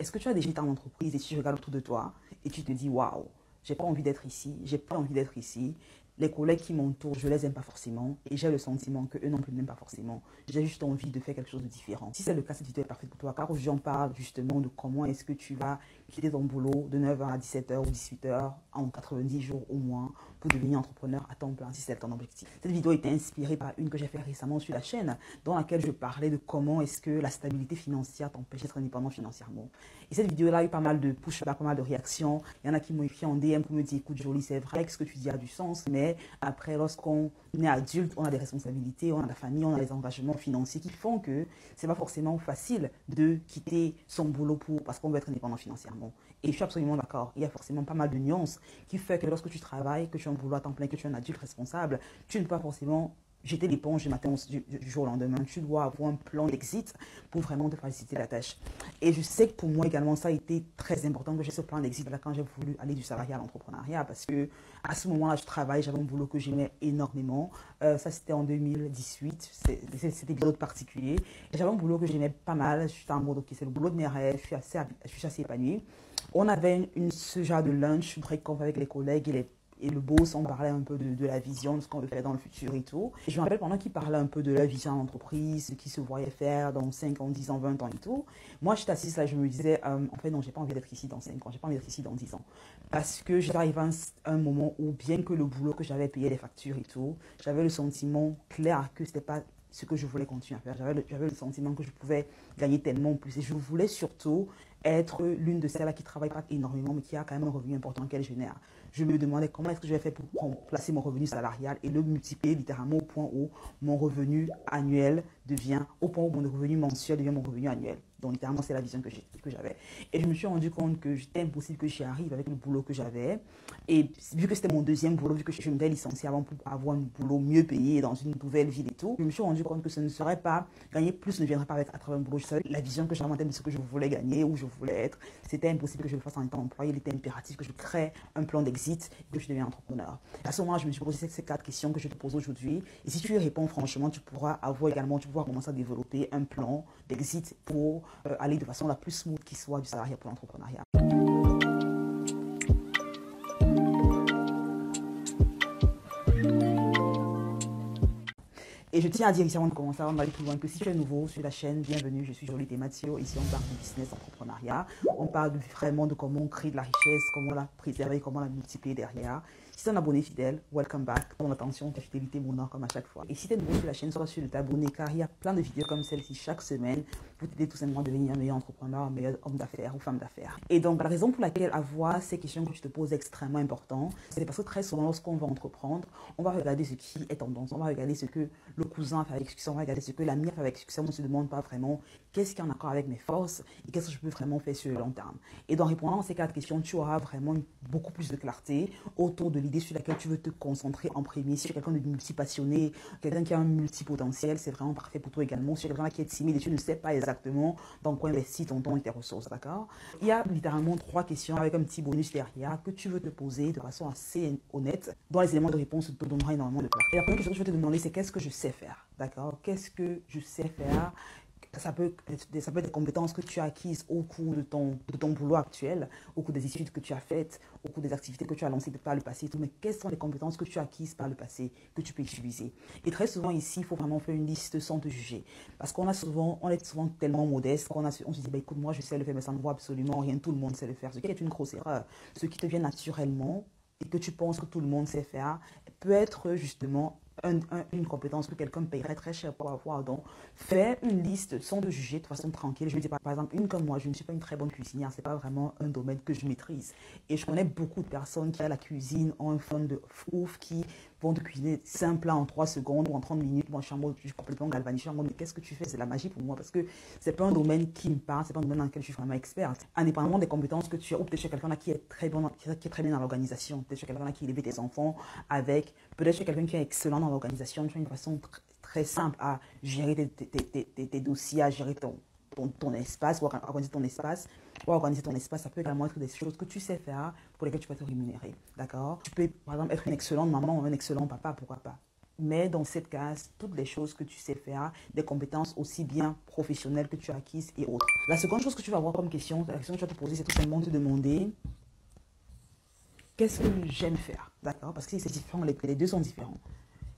Est-ce que tu as déjà été en entreprise et tu regardes autour de toi et tu te dis, waouh, j'ai pas envie d'être ici, j'ai pas envie d'être ici. Les collègues qui m'entourent, je les aime pas forcément et j'ai le sentiment qu'eux non plus n'aiment pas forcément. J'ai juste envie de faire quelque chose de différent. Si c'est le cas, cette vidéo est parfaite pour toi car aujourd'hui on parle justement de comment est-ce que tu vas quitter ton boulot de 9h à 17h ou 18h en 90 jours au moins pour devenir entrepreneur à temps plein si c'est ton objectif. Cette vidéo était inspirée par une que j'ai fait récemment sur la chaîne dans laquelle je parlais de comment est-ce que la stabilité financière t'empêche d'être indépendant financièrement. Et cette vidéo-là a eu pas mal de pushback, pas mal de réactions. Il y en a qui m'ont écrit en DM pour me dire, écoute Jolie, c'est vrai que ce que tu dis a du sens, mais après, lorsqu'on est adulte, on a des responsabilités, on a la famille, on a des engagements financiers qui font que c'est pas forcément facile de quitter son boulot parce qu'on veut être indépendant financièrement. Et je suis absolument d'accord. Il y a forcément pas mal de nuances qui fait que lorsque tu travailles, que tu as un boulot à temps plein, que tu es un adulte responsable, tu ne peux pas forcément jeter l'éponge du matin du jour au lendemain. Tu dois avoir un plan d'exit pour vraiment te faciliter la tâche. Et je sais que pour moi également, ça a été très important que j'ai ce plan d'exit là quand j'ai voulu aller du salariat à l'entrepreneuriat parce que à ce moment-là, je travaillais, j'avais un boulot que j'aimais énormément. Ça, c'était en 2018. C'était bien d'autres particulier. J'avais un boulot que j'aimais pas mal. Je suis en mode, ok, c'est le boulot de mes rêves. Je suis assez épanouie. On avait ce genre de lunch, break-off avec les collègues et le boss, on parlait un peu de la vision, de ce qu'on veut faire dans le futur et tout. Et je me rappelle pendant qu'ils parlaient un peu de la vision d'entreprise, ce qu'ils se voyaient faire dans 5 ans, 10 ans, 20 ans et tout. Moi, j'étais assise là, je me disais, en fait, non, j'ai pas envie d'être ici dans 5 ans, j'ai pas envie d'être ici dans 10 ans. Parce que j'étais arrivé à un moment où, bien que le boulot que j'avais payé les factures et tout, j'avais le sentiment clair que c'était pas ce que je voulais continuer à faire. J'avais le sentiment que je pouvais gagner tellement plus. Et je voulais surtout être l'une de celles qui ne travaille pas énormément, mais qui a quand même un revenu important qu'elle génère. Je me demandais comment est-ce que je vais faire pour placer mon revenu salarial et le multiplier littéralement au point où mon revenu annuel devient, au point où mon revenu mensuel devient mon revenu annuel. Donc littéralement, c'est la vision que j'avais. Et je me suis rendu compte que c'était impossible que j'y arrive avec le boulot que j'avais. Et vu que c'était mon deuxième boulot, vu que je m'étais licenciée avant pour avoir un boulot mieux payé dans une nouvelle ville et tout, je me suis rendu compte que ce ne serait pas, gagner plus ne viendrait pas à travers un boulot. Je savais la vision que j'avais en termes de ce que je voulais gagner, où je voulais être. C'était impossible que je le fasse en étant employé. Il était impératif que je crée un plan d'exit et que je devienne entrepreneur. À ce moment-là, je me suis posé ces 4 questions que je te pose aujourd'hui. Et si tu y réponds franchement, tu pourras commencer à développer un plan d'exit pour aller de façon la plus smooth qui soit du salariat pour l'entrepreneuriat. Et je tiens à dire ici avant de commencer, avant d'aller plus loin, que si tu es nouveau sur la chaîne, bienvenue, je suis Jolie Mathieu. Ici, on parle de business, d'entrepreneuriat. On parle vraiment de comment on crée de la richesse, comment la préserver, comment la multiplier derrière. Si tu es un abonné fidèle, welcome back. Ton attention, ta fidélité, mon or comme à chaque fois. Et si tu es nouveau sur la chaîne, sois sûr de t'abonner car il y a plein de vidéos comme celle-ci chaque semaine pour t'aider tout simplement à devenir un meilleur entrepreneur, un meilleur homme d'affaires ou femme d'affaires. Et donc, la raison pour laquelle avoir ces questions que tu te poses est extrêmement important, c'est parce que très souvent, lorsqu'on va entreprendre, on va regarder ce qui est tendance, on va regarder ce que le cousin fait avec succès, on va regarder ce que l'ami fait avec succès. On ne se demande pas vraiment qu'est-ce qui est en accord avec mes forces et qu'est-ce que je peux vraiment faire sur le long terme. Et dans répondant à ces 4 questions, tu auras vraiment beaucoup plus de clarté autour de l'idée sur laquelle tu veux te concentrer en premier. Si tu es quelqu'un de multipassionné, quelqu'un qui a un multipotentiel, c'est vraiment parfait pour toi également. Si tu es quelqu'un qui est timide et tu ne sais pas exactement dans quoi investir ton temps et tes ressources, d'accord? Il y a littéralement 3 questions avec un petit bonus derrière que tu veux te poser de façon assez honnête, dont les éléments de réponse te donneront énormément de clarté. Et la première question que je vais te demander, c'est qu'est-ce que je sais faire, d'accord? Qu'est-ce que je sais faire? Ça peut être des compétences que tu as acquises au cours de ton boulot actuel, au cours des études que tu as faites, au cours des activités que tu as lancées par le passé. Mais quelles sont les compétences que tu as acquises par le passé, que tu peux utiliser? Et très souvent ici, il faut vraiment faire une liste sans te juger. Parce on est souvent tellement modeste qu'on se dit, bah, écoute, moi je sais le faire, mais ça ne vaut absolument rien, tout le monde sait le faire. Ce qui est une grosse erreur. Ce qui te vient naturellement et que tu penses que tout le monde sait faire peut être justement une compétence que quelqu'un paierait très cher pour avoir. Donc, faire une liste sans te juger de façon tranquille. Je veux dire, par exemple, une comme moi, je ne suis pas une très bonne cuisinière. Ce n'est pas vraiment un domaine que je maîtrise. Et je connais beaucoup de personnes qui, à la cuisine, ont un fun de ouf, qui vont te cuisiner simple en 3 secondes ou en 30 minutes. Moi, je suis complètement galvanisée. Mais qu'est-ce que tu fais? C'est la magie pour moi parce que ce n'est pas un domaine qui me parle. Ce n'est pas un domaine dans lequel je suis vraiment experte. Indépendamment des compétences que tu as, ou peut-être chez quelqu'un qui est très bon, qui est très bien dans l'organisation. Peut-être chez quelqu'un qui élève tes enfants avec. Peut-être chez quelqu'un qui est excellent dans l'organisation. Tu as une façon très simple à gérer tes dossiers, à gérer ton espace, ou organiser ton espace. Ou organiser ton espace, ça peut également être des choses que tu sais faire pour lesquelles tu peux te rémunérer. D'accord? Tu peux, par exemple, être une excellente maman ou un excellent papa, pourquoi pas? mets dans cette case toutes les choses que tu sais faire, des compétences aussi bien professionnelles que tu as acquises et autres. La seconde chose que tu vas avoir comme question, la question que tu vas te poser, c'est tout simplement de te demander qu'est-ce que j'aime faire, d'accord? Parce que c'est différent, les deux sont différents.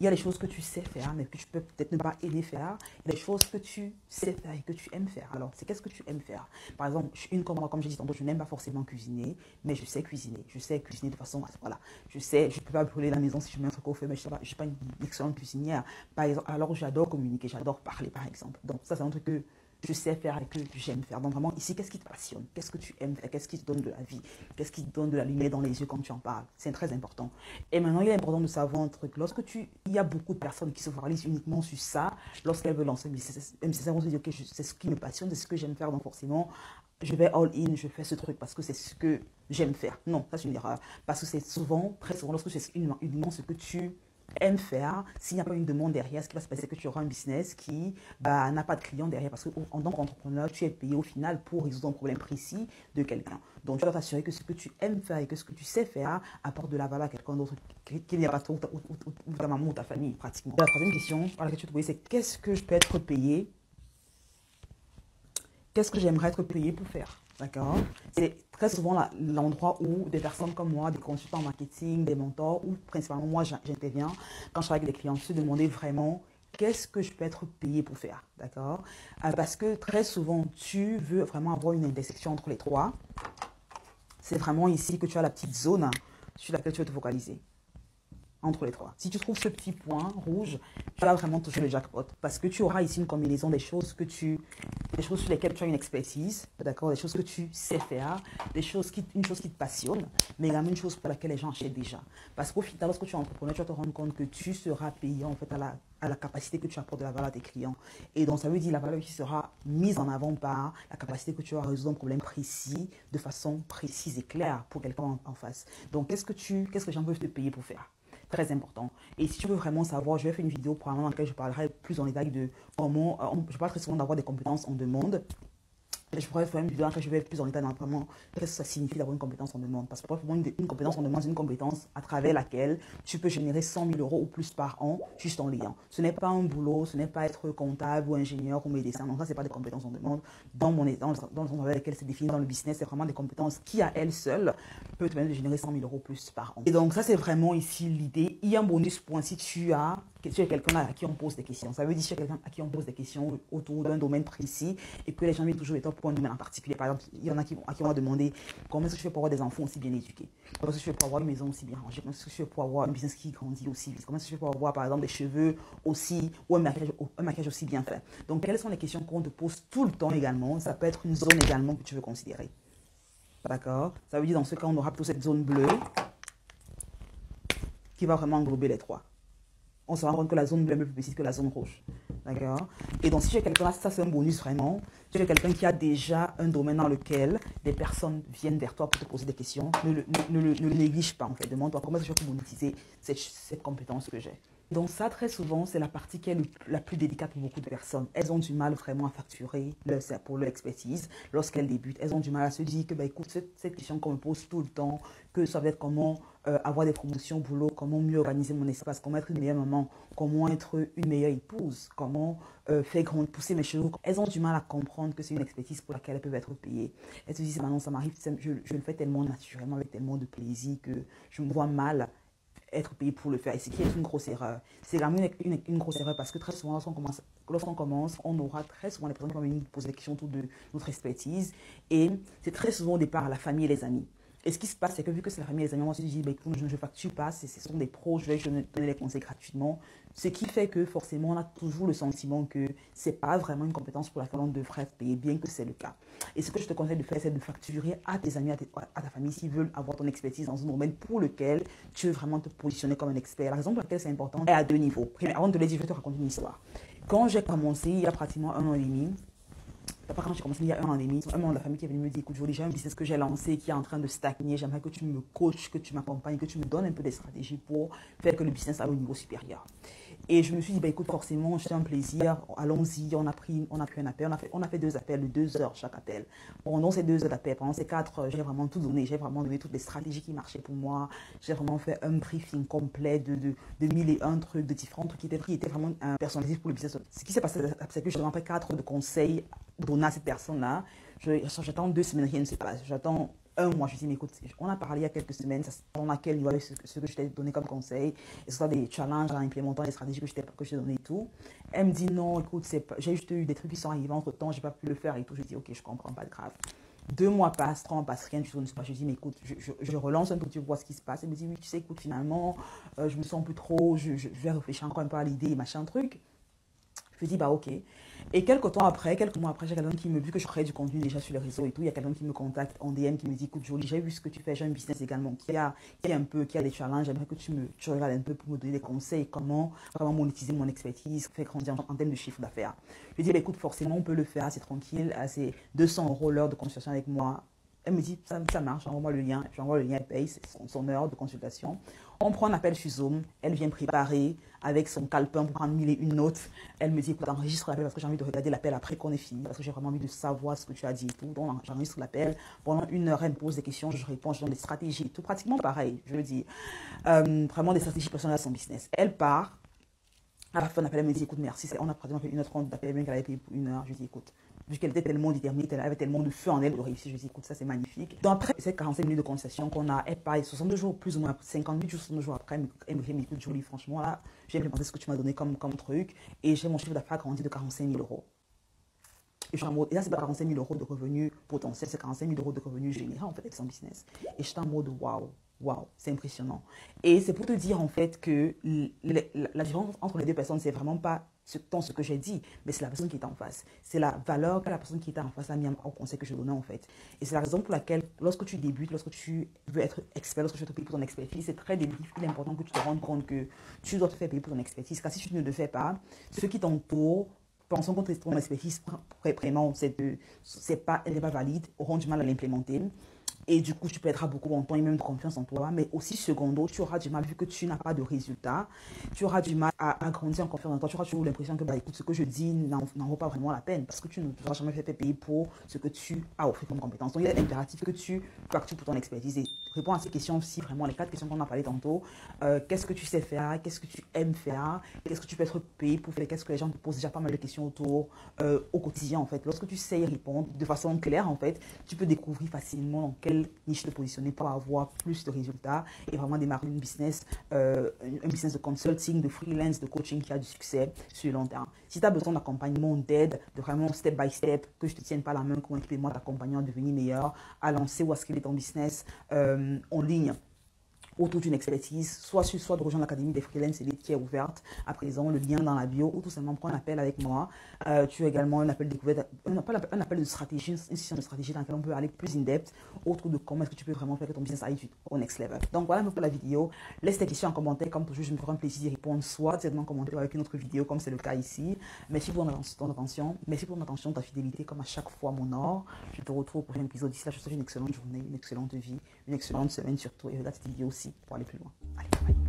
Il y a des choses que tu sais faire, mais que tu peux peut-être ne pas aimer faire. Il y a des choses que tu sais faire et que tu aimes faire. Alors, c'est qu'est-ce que tu aimes faire? Par exemple, comme moi, comme j'ai dit tantôt, je n'aime pas forcément cuisiner, mais je sais cuisiner. Je sais cuisiner de façon, voilà. Je ne peux pas brûler la maison si je mets un truc au feu, mais je ne suis pas une excellente cuisinière. Par exemple, alors j'adore communiquer, j'adore parler, par exemple. Donc, ça, c'est un truc que je sais faire et que j'aime faire. Donc vraiment, ici, qu'est-ce qui te passionne? Qu'est-ce que tu aimes faire? Qu'est-ce qui te donne de la vie? Qu'est-ce qui te donne de la lumière dans les yeux quand tu en parles? C'est très important. Et maintenant, il est important de savoir un truc. Il y a beaucoup de personnes qui se focalisent uniquement sur ça, lorsqu'elles veulent lancer un business, elles vont se dire, ok, c'est ce qui me passionne, c'est ce que j'aime faire, donc forcément, je vais all in, je fais ce truc parce que c'est ce que j'aime faire. Non, ça c'est une erreur. Parce que c'est souvent, très souvent, lorsque c'est uniquement ce que tu aimes faire, s'il n'y a pas une demande derrière, ce qui va se passer, c'est que tu auras un business qui n'a pas de client derrière parce qu'en tant qu'entrepreneur, tu es payé au final pour résoudre un problème précis de quelqu'un. Donc, tu dois t'assurer que ce que tu aimes faire et que ce que tu sais faire apporte de la valeur à quelqu'un d'autre, qu'il n'y a pas trop, ou ta maman ou ta famille, pratiquement. La troisième question par laquelle tu te poses, c'est qu'est-ce que je peux être payé? Qu'est-ce que j'aimerais être payé pour faire? D'accord? C'est très souvent l'endroit où des personnes comme moi, des consultants en marketing, des mentors, ou principalement moi j'interviens quand je travaille avec des clients, se demander vraiment qu'est-ce que je peux être payé pour faire? D'accord? Parce que très souvent, tu veux vraiment avoir une intersection entre les trois. C'est vraiment ici que tu as la petite zone sur laquelle tu veux te focaliser. Entre les trois. Si tu trouves ce petit point rouge, tu vas vraiment toucher le jackpot parce que tu auras ici une combinaison des choses sur lesquelles tu as une expertise, d'accord, des choses que tu sais faire, une chose qui te passionne, mais également une chose pour laquelle les gens achètent déjà. Parce qu'au final, lorsque tu es entrepreneur, tu vas te rendre compte que tu seras payé en fait à la capacité que tu apportes de la valeur à tes clients. Et donc, ça veut dire la valeur qui sera mise en avant par la capacité que tu as à résoudre un problème précis de façon précise et claire pour quelqu'un en face. Donc, qu'est-ce que les gens peuvent te payer pour faire? Très important. Et si tu veux vraiment savoir, je vais faire une vidéo probablement dans laquelle je parlerai plus en détail de comment, je parle très souvent d'avoir des compétences en demande. Je pourrais faire une vidéo dans laquelle je vais plus en détail dans vraiment qu'est-ce que ça signifie d'avoir une compétence en demande. Parce que pour moi, une compétence en demande, c'est une compétence à travers laquelle tu peux générer 100 000 euros ou plus par an juste en liant. Ce n'est pas un boulot, ce n'est pas être comptable ou ingénieur ou médecin. Donc ça, ce n'est pas des compétences en demande. Dans le sens avec lequel c'est défini dans le business, c'est vraiment des compétences qui, à elles seules, peuvent te permettre de générer 100 000 euros plus par an. Et donc ça, c'est vraiment ici l'idée. Il y a un bonus point si tu es quelqu'un à qui on pose des questions. Ça veut dire si tu es quelqu'un à qui on pose des questions autour d'un domaine précis et que les gens viennent toujours pour un domaine en particulier. Par exemple, il y en a à qui on va demander comment est-ce que je fais pour avoir des enfants aussi bien éduqués, comment est-ce que je fais pour avoir une maison aussi bien rangée, comment est-ce que je fais pour avoir un business qui grandit aussi vite, comment est-ce que je fais pour avoir par exemple des cheveux aussi ou un maquillage aussi bien fait. Donc quelles sont les questions qu'on te pose tout le temps également? Ça peut être une zone également que tu veux considérer. D'accord? Ça veut dire dans ce cas on aura plutôt cette zone bleue qui va vraiment englober les trois. On se rend compte que la zone bleue est plus petite que la zone rouge. D'accord? Et donc, si tu es quelqu'un, ça c'est un bonus vraiment. Si tu es quelqu'un qui a déjà un domaine dans lequel des personnes viennent vers toi pour te poser des questions, ne le néglige pas en fait. Demande-toi comment est-ce que je peux monétiser cette compétence que j'ai. Donc ça, très souvent, c'est la partie qui est la plus délicate pour beaucoup de personnes. Elles ont du mal vraiment à facturer pour leur expertise lorsqu'elles débutent. Elles ont du mal à se dire que, écoute, cette question qu'on me pose tout le temps, que ça va être comment avoir des promotions au boulot, comment mieux organiser mon espace, comment être une meilleure maman, comment être une meilleure épouse, comment faire pousser mes cheveux. Elles ont du mal à comprendre que c'est une expertise pour laquelle elles peuvent être payées. Elles se disent, maintenant ça m'arrive, je le fais tellement naturellement, avec tellement de plaisir que je me vois mal être payé pour le faire. Et ce qui est une grosse erreur. C'est vraiment une grosse erreur parce que très souvent, lorsqu'on commence, on aura très souvent les personnes qui vont venir poser des questions autour de notre expertise. Et c'est très souvent au départ la famille et les amis. Et ce qui se passe, c'est que vu que c'est la famille et les amis, on se dit, écoute, je ne facture pas, ce sont des pros, je vais donner les conseils gratuitement. Ce qui fait que forcément, on a toujours le sentiment que ce n'est pas vraiment une compétence pour laquelle on devrait payer, bien que c'est le cas. Et ce que je te conseille de faire, c'est de facturer à tes amis, à ta famille, s'ils veulent avoir ton expertise dans un domaine pour lequel tu veux vraiment te positionner comme un expert. La raison pour laquelle c'est important est à deux niveaux. Premièrement, avant de te le dire, je vais te raconter une histoire. Quand j'ai commencé, il y a pratiquement 1 an et demi, quand j'ai commencé il y a 1 an et demi, un membre de la famille qui est venu me dire, écoute, j'ai un business que j'ai lancé qui est en train de stagner, j'aimerais que tu me coaches, que tu m'accompagnes, que tu me donnes un peu des stratégies pour faire que le business aille au niveau supérieur. Et je me suis dit, bah, écoute, forcément, c'est un plaisir, allons-y, on a pris un appel, on a fait 2 appels de 2 heures chaque appel. Pendant ces 2 heures d'appel, pendant ces 4 heures, j'ai vraiment tout donné, j'ai vraiment donné toutes les stratégies qui marchaient pour moi, j'ai vraiment fait un briefing complet de 1001 trucs, de différents trucs qui étaient vraiment personnalisés pour le business. Ce qui s'est passé, c'est que j'ai vraiment fait 4 heures de conseils donnés à cette personne-là. J'attends 2 semaines, rien ne se passe. J'attends un mois. Je dis, mais écoute, on a parlé il y a quelques semaines, on a quel niveau avec ce que je t'ai donné comme conseil, et ce soit des challenges en implémentant les stratégies que je t'ai donné et tout. Elle me dit, non, écoute, j'ai juste eu des trucs qui sont arrivés entre temps, j'ai pas pu le faire et tout. Je dis, ok, je comprends, pas de grave. 2 mois passent, 3 mois passent, rien du tout ne se passe. Je dis, mais écoute, je relance un peu, tu vois ce qui se passe. Elle me dit, oui, tu sais, écoute, finalement, je me sens plus trop, je vais réfléchir encore un peu à l'idée, machin truc. Je dis, bah ok. Et quelques mois après, j'ai quelqu'un qui me dit que je crée du contenu déjà sur les réseaux et tout. Il y a quelqu'un qui me contacte en DM qui me dit, écoute Jolie, j'ai vu ce que tu fais, j'ai un business également qui a des challenges. J'aimerais que tu regardes un peu pour me donner des conseils, comment vraiment monétiser mon expertise, faire grandir en termes de chiffre d'affaires. Je dis, bah, écoute, forcément, on peut le faire, c'est tranquille, c'est 200 € l'heure de consultation avec moi. Elle me dit, ça marche, envoie-moi le lien. J'envoie le lien, elle paye son heure de consultation. On prend un appel sur Zoom. Elle vient préparer avec son calepin pour prendre 1001 notes. Elle me dit, écoute, enregistre l'appel parce que j'ai envie de regarder l'appel après qu'on ait fini. Parce que j'ai vraiment envie de savoir ce que tu as dit et tout. Donc, j'enregistre l'appel. Pendant 1 heure, elle me pose des questions, je réponds, je donne des stratégies. Tout pratiquement pareil, je veux dire. Vraiment des stratégies personnelles à son business. Elle part. À la fin de l'appel, elle me dit, écoute, merci. On a pratiquement fait 1h30 d'appel, bien qu'elle avait payé pour 1 heure. Je lui dis, écoute, vu qu'elle était tellement déterminée, elle avait tellement de feu en elle de réussir, je lui dis, écoute, ça c'est magnifique. Donc après ces 45 minutes de conversation qu'on a, elle paye 62 jours, plus ou moins 58 jours, 62 jours après, elle me dit, écoute, Jolie, franchement, là, j'ai implémenté ce que tu m'as donné comme truc, et j'ai mon chiffre d'affaires grandi de 45 000 €. Et là, c'est pas 45 000 € de revenus potentiels, c'est 45 000 € de revenus généraux, en fait, avec son business. Et j'étais en mode, waouh. Waouh, c'est impressionnant. Et c'est pour te dire en fait que la différence entre les deux personnes, c'est vraiment pas ce que j'ai dit, mais c'est la personne qui est en face. C'est la valeur que la personne qui est en face a mis au conseil que je donnais en fait. Et c'est la raison pour laquelle, lorsque tu débutes, lorsque tu veux être expert, lorsque tu veux te payer pour ton expertise, c'est très difficile, important que tu te rendes compte que tu dois te faire payer pour ton expertise. Car si tu ne le fais pas, ceux qui t'entourent, pensant que ton expertise, vraiment, elle n'est pas valide, auront du mal à l'implémenter. Et du coup, tu perdras beaucoup de temps et même de confiance en toi. Mais aussi, secondo, tu auras du mal, vu que tu n'as pas de résultat, tu auras du mal à grandir en confiance en toi. Tu auras toujours l'impression que, bah, écoute, ce que je dis n'en vaut pas vraiment la peine parce que tu ne t'auras jamais fait payer pour ce que tu as offert comme compétence. Donc, il est impératif que tu factures pour ton expertise et réponds à ces questions aussi, vraiment, les 4 questions qu'on a parlé tantôt. Qu'est-ce que tu sais faire? Qu'est-ce que tu aimes faire? Qu'est-ce que tu peux être payé pour faire? Qu'est-ce que les gens te posent déjà pas mal de questions autour au quotidien, en fait. Lorsque tu sais y répondre de façon claire, en fait, tu peux découvrir facilement dans quel niche te positionner pour avoir plus de résultats et vraiment démarrer un business de consulting, de freelance, de coaching qui a du succès sur le long terme. Si tu as besoin d'accompagnement, d'aide, de vraiment step by step, que je ne te tienne pas la main, qu'on équipe moi t'accompagner à devenir meilleur, à lancer ou à scaler ton business en ligne, autour d'une expertise, soit de rejoindre l'Académie des Freelance Elite qui est ouverte à présent, le lien dans la bio, ou tout simplement prendre un appel avec moi. Tu as également un appel de découverte, un appel de stratégie, une session de stratégie dans laquelle on peut aller plus in-depth autour de comment est-ce que tu peux vraiment faire que ton business aille au next level. Donc voilà un peu pour la vidéo. Laisse tes questions en commentaire, comme toujours, je me ferai un plaisir d'y répondre, soit directement en commentaire avec une autre vidéo, comme c'est le cas ici. Merci pour ton attention, merci pour ton attention, ta fidélité, comme à chaque fois, mon or. Je te retrouve au prochain épisode. D'ici là, je te souhaite une excellente journée, une excellente vie, une excellente semaine surtout, et regarde cette vidéo aussi pour aller plus loin. Allez, bye.